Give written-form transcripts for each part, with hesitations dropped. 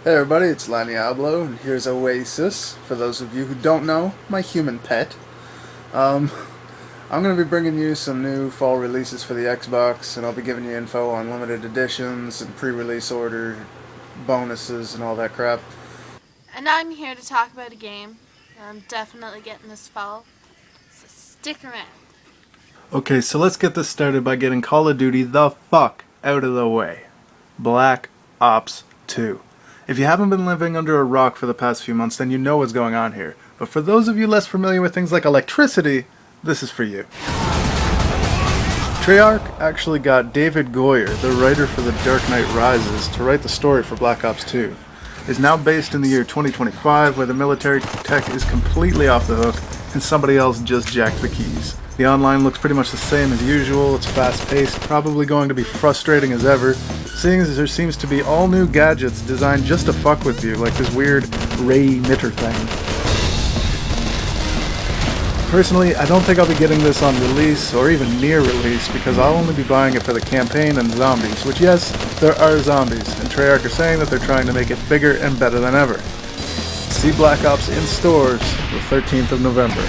Hey everybody, it's Lannysode, and here's Oasis, for those of you who don't know, my human pet. I'm going to be bringing you some new fall releases for the Xbox, and I'll be giving you info on limited editions and pre-release order bonuses and all that crap. And I'm here to talk about a game that I'm definitely getting this fall, so stick around. Okay, so let's get this started by getting Call of Duty the fuck out of the way. Black Ops 2. If you haven't been living under a rock for the past few months, then you know what's going on here. But for those of you less familiar with things like electricity, this is for you. Treyarch actually got David Goyer, the writer for The Dark Knight Rises, to write the story for Black Ops 2. It's now based in the year 2025, where the military tech is completely off the hook, and somebody else just jacked the keys. The online looks pretty much the same as usual, it's fast-paced, probably going to be frustrating as ever, seeing as there seems to be all new gadgets designed just to fuck with you, like this weird ray emitter thing. Personally, I don't think I'll be getting this on release, or even near release, because I'll only be buying it for the campaign and zombies, which yes, there are zombies, and Treyarch are saying that they're trying to make it bigger and better than ever. See Black Ops in stores the 13th of November.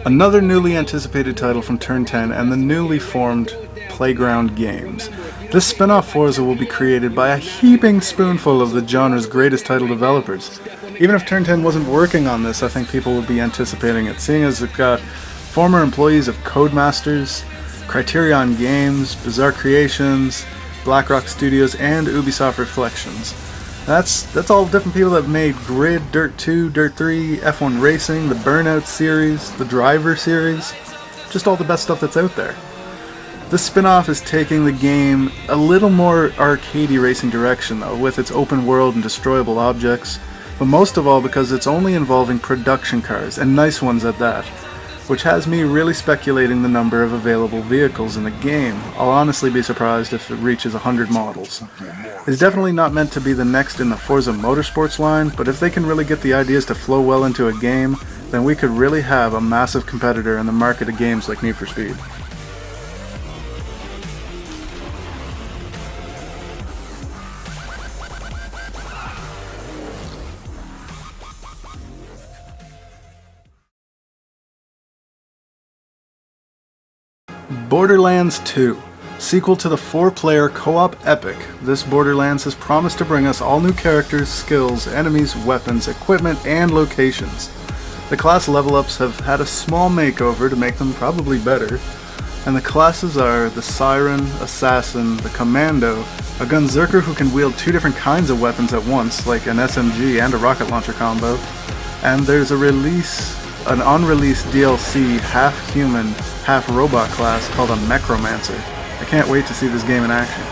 Another newly anticipated title from Turn 10 and the newly formed Playground Games. This spin-off Forza will be created by a heaping spoonful of the genre's greatest title developers. Even if Turn 10 wasn't working on this, I think people would be anticipating it, seeing as it got former employees of Codemasters, Criterion Games, Bizarre Creations, BlackRock Studios, and Ubisoft Reflections. That's all different people that made Grid, Dirt 2, Dirt 3, F1 Racing, the Burnout series, the Driver series, just all the best stuff that's out there. This spin-off is taking the game a little more arcadey racing direction though, with its open world and destroyable objects, but most of all because it's only involving production cars, and nice ones at that, which has me really speculating the number of available vehicles in the game. I'll honestly be surprised if it reaches 100 models. It's definitely not meant to be the next in the Forza Motorsports line, but if they can really get the ideas to flow well into a game, then we could really have a massive competitor in the market of games like Need for Speed. Borderlands 2. Sequel to the 4-player co-op epic, this Borderlands has promised to bring us all new characters, skills, enemies, weapons, equipment, and locations. The class level-ups have had a small makeover to make them probably better, and the classes are the Siren, Assassin, the Commando, a Gunzerker who can wield two different kinds of weapons at once, like an SMG and a rocket launcher combo, and there's an unreleased DLC half-human, half-robot class called a Mechromancer. I can't wait to see this game in action.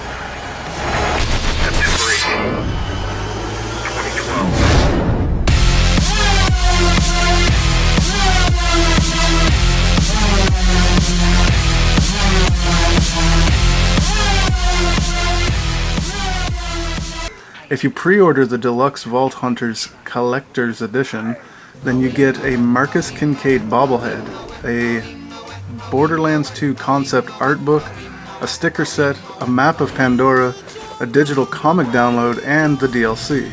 If you pre-order the Deluxe Vault Hunters Collector's Edition, then you get a Marcus Kincaid bobblehead, a Borderlands 2 concept art book, a sticker set, a map of Pandora, a digital comic download, and the DLC.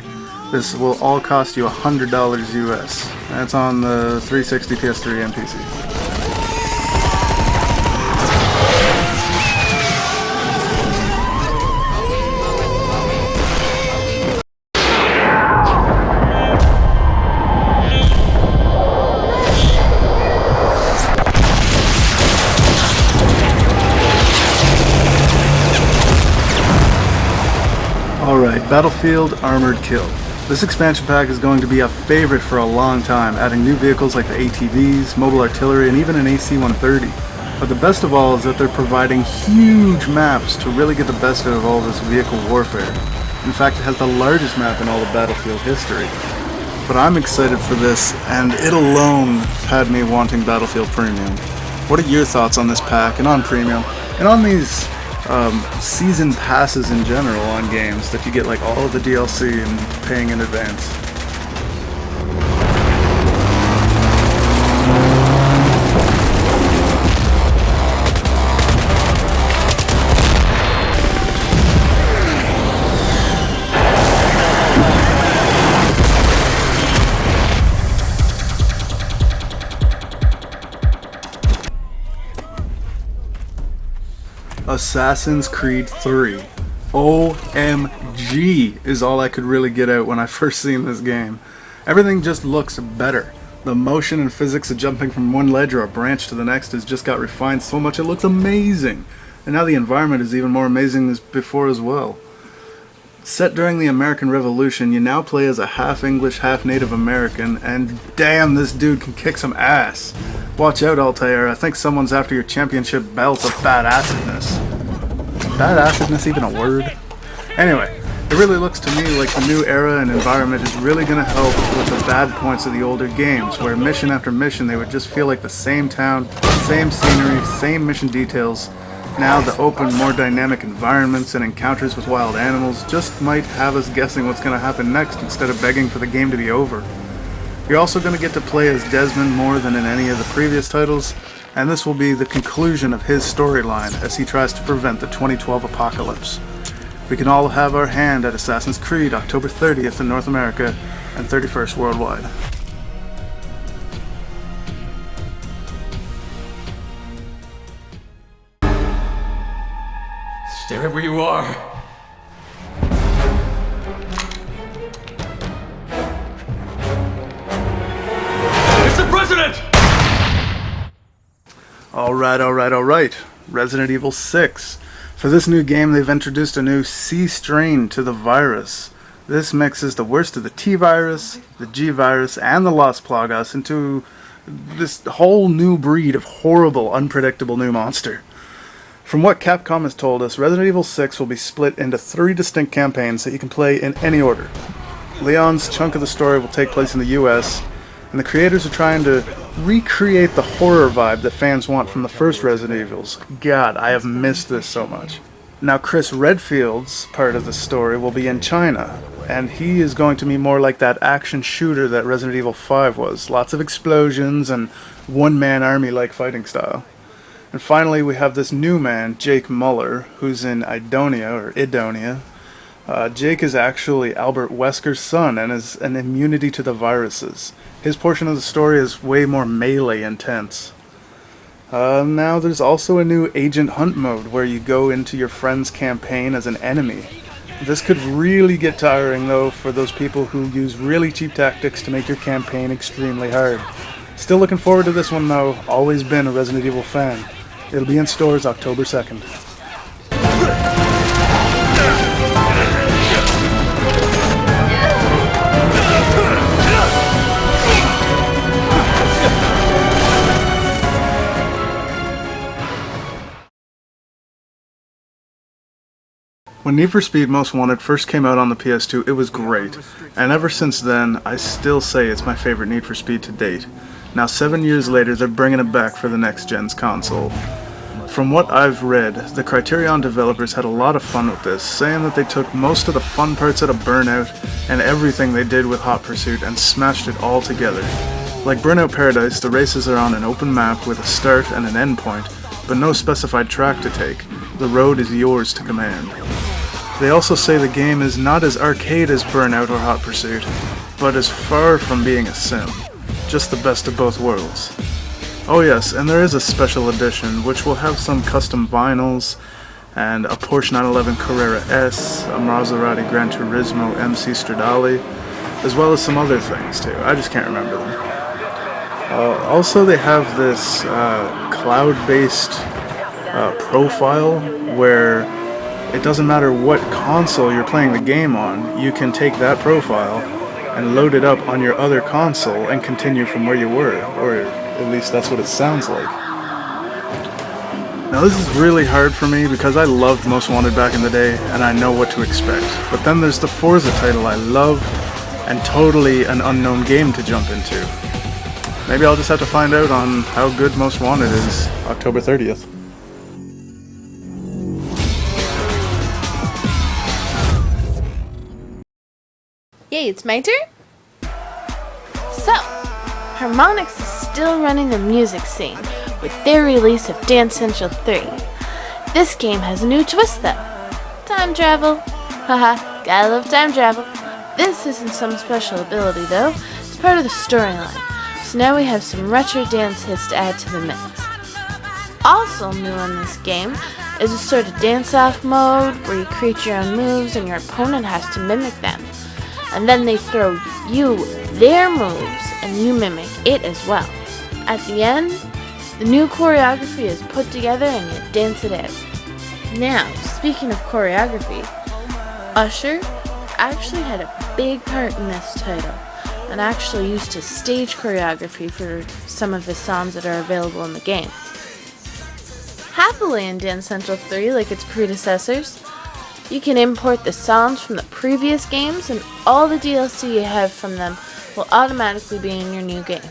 This will all cost you $100 US. That's on the 360, PS3, and PC. Alright, Battlefield Armored Kill. This expansion pack is going to be a favorite for a long time, adding new vehicles like the ATVs, mobile artillery, and even an AC-130. But the best of all is that they're providing huge maps to really get the best out of all this vehicle warfare. In fact, it has the largest map in all of Battlefield history. But I'm excited for this, and it alone had me wanting Battlefield Premium. What are your thoughts on this pack, and on Premium, and on these season passes in general on games that you get like all of the DLC and paying in advance? Assassin's Creed 3. OMG is all I could really get out when I first seen this game. Everything just looks better. The motion and physics of jumping from one ledge or a branch to the next has just got refined so much it looks amazing. And now the environment is even more amazing than before as well. Set during the American Revolution, you now play as a half English, half Native American, and damn, this dude can kick some ass. Watch out, Altair, I think someone's after your championship belt of badassedness. Is badassedness even a word? Anyway, it really looks to me like the new era and environment is really going to help with the bad points of the older games, where mission after mission they would just feel like the same town, same scenery, same mission details. Now the open, more dynamic environments and encounters with wild animals just might have us guessing what's going to happen next instead of begging for the game to be over. You're also going to get to play as Desmond more than in any of the previous titles, and this will be the conclusion of his storyline as he tries to prevent the 2012 apocalypse. We can all have our hand at Assassin's Creed October 30th in North America and 31st worldwide. Stay right where you are. It's the president! Alright. Resident Evil 6. For this new game, they've introduced a new C strain to the virus. This mixes the worst of the T virus, the G virus, and the Los Plagas into this whole new breed of horrible, unpredictable new monster. From what Capcom has told us, Resident Evil 6 will be split into 3 distinct campaigns that you can play in any order. Leon's chunk of the story will take place in the US, and the creators are trying to recreate the horror vibe that fans want from the first Resident Evils. God, I have missed this so much. Now Chris Redfield's part of the story will be in China, and he is going to be more like that action shooter that Resident Evil 5 was. Lots of explosions and one-man army-like fighting style. And finally, we have this new man, Jake Muller, who's in Idonia. Jake is actually Albert Wesker's son and is an immunity to the viruses. His portion of the story is way more melee intense. Now there's also a new Agent Hunt mode where you go into your friend's campaign as an enemy. This could really get tiring though for those people who use really cheap tactics to make your campaign extremely hard. Still looking forward to this one though, always been a Resident Evil fan. It'll be in stores October 2nd. When Need for Speed Most Wanted first came out on the PS2, it was great, and ever since then, I still say it's my favorite Need for Speed to date. Now 7 years later, they're bringing it back for the next gen's console. From what I've read, the Criterion developers had a lot of fun with this, saying that they took most of the fun parts out of Burnout and everything they did with Hot Pursuit and smashed it all together. Like Burnout Paradise, the races are on an open map with a start and an end point, but no specified track to take. The road is yours to command. They also say the game is not as arcade as Burnout or Hot Pursuit, but is far from being a sim. Just the best of both worlds. Oh yes, and there is a special edition which will have some custom vinyls, and a Porsche 911 Carrera S, a Maserati Gran Turismo MC Stradale, as well as some other things too. I just can't remember them. Also, they have this cloud-based profile where it doesn't matter what console you're playing the game on, you can take that profile and load it up on your other console and continue from where you were, or at least that's what it sounds like. Now this is really hard for me because I loved Most Wanted back in the day and I know what to expect. But then there's the Forza title I love and totally an unknown game to jump into. Maybe I'll just have to find out on how good Most Wanted is October 30th. Yay, it's my turn? So, Harmonix is still running the music scene with their release of Dance Central 3. This game has a new twist though. Time travel. Haha, gotta love time travel. This isn't some special ability though, it's part of the storyline. So now we have some retro dance hits to add to the mix. Also new in this game is a sort of dance-off mode where you create your own moves and your opponent has to mimic them. And then they throw you their moves and you mimic it as well. At the end, the new choreography is put together and you dance it out. Now, speaking of choreography, Usher actually had a big part in this title and actually used his stage choreography for some of his songs that are available in the game. Happily in Dance Central 3, like its predecessors, you can import the songs from the previous games and all the DLC you have from them will automatically be in your new game.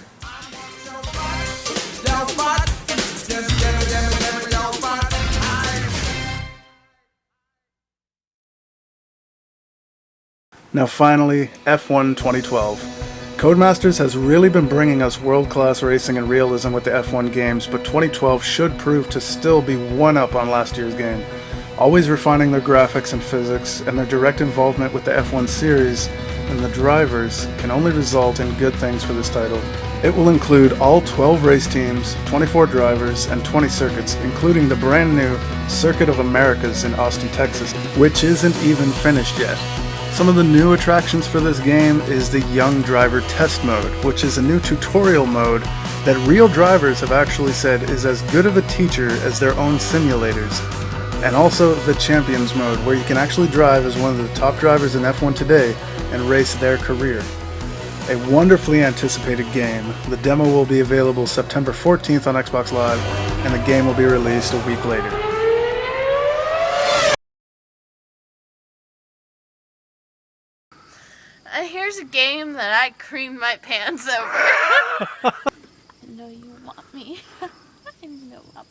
Now finally, F1 2012. Codemasters has really been bringing us world-class racing and realism with the F1 games, but 2012 should prove to still be one up on last year's game. Always refining their graphics and physics, and their direct involvement with the F1 series and the drivers can only result in good things for this title. It will include all 12 race teams, 24 drivers, and 20 circuits, including the brand new Circuit of Americas in Austin, Texas, which isn't even finished yet. Some of the new attractions for this game is the Young Driver Test Mode, which is a new tutorial mode that real drivers have actually said is as good of a teacher as their own simulators. And also the Champions Mode, where you can actually drive as one of the top drivers in F1 today and race their career. A wonderfully anticipated game. The demo will be available September 14th on Xbox Live, and the game will be released a week later. Here's a game that I creamed my pants over. I know you want me. I know I'm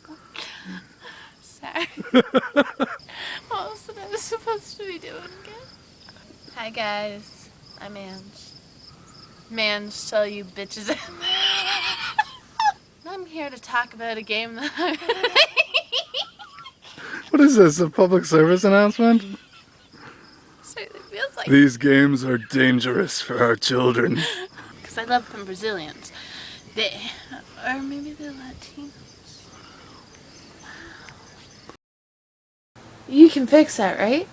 sorry. What else am I supposed to be doing again? Hi guys, I'm Ange. Mange, tell you bitches. I'm here to talk about a game that I What is this, a public service announcement? certainly feels like. These games are dangerous for our children. Because I love them Brazilians. Or maybe they're Latinos. You can fix that, right?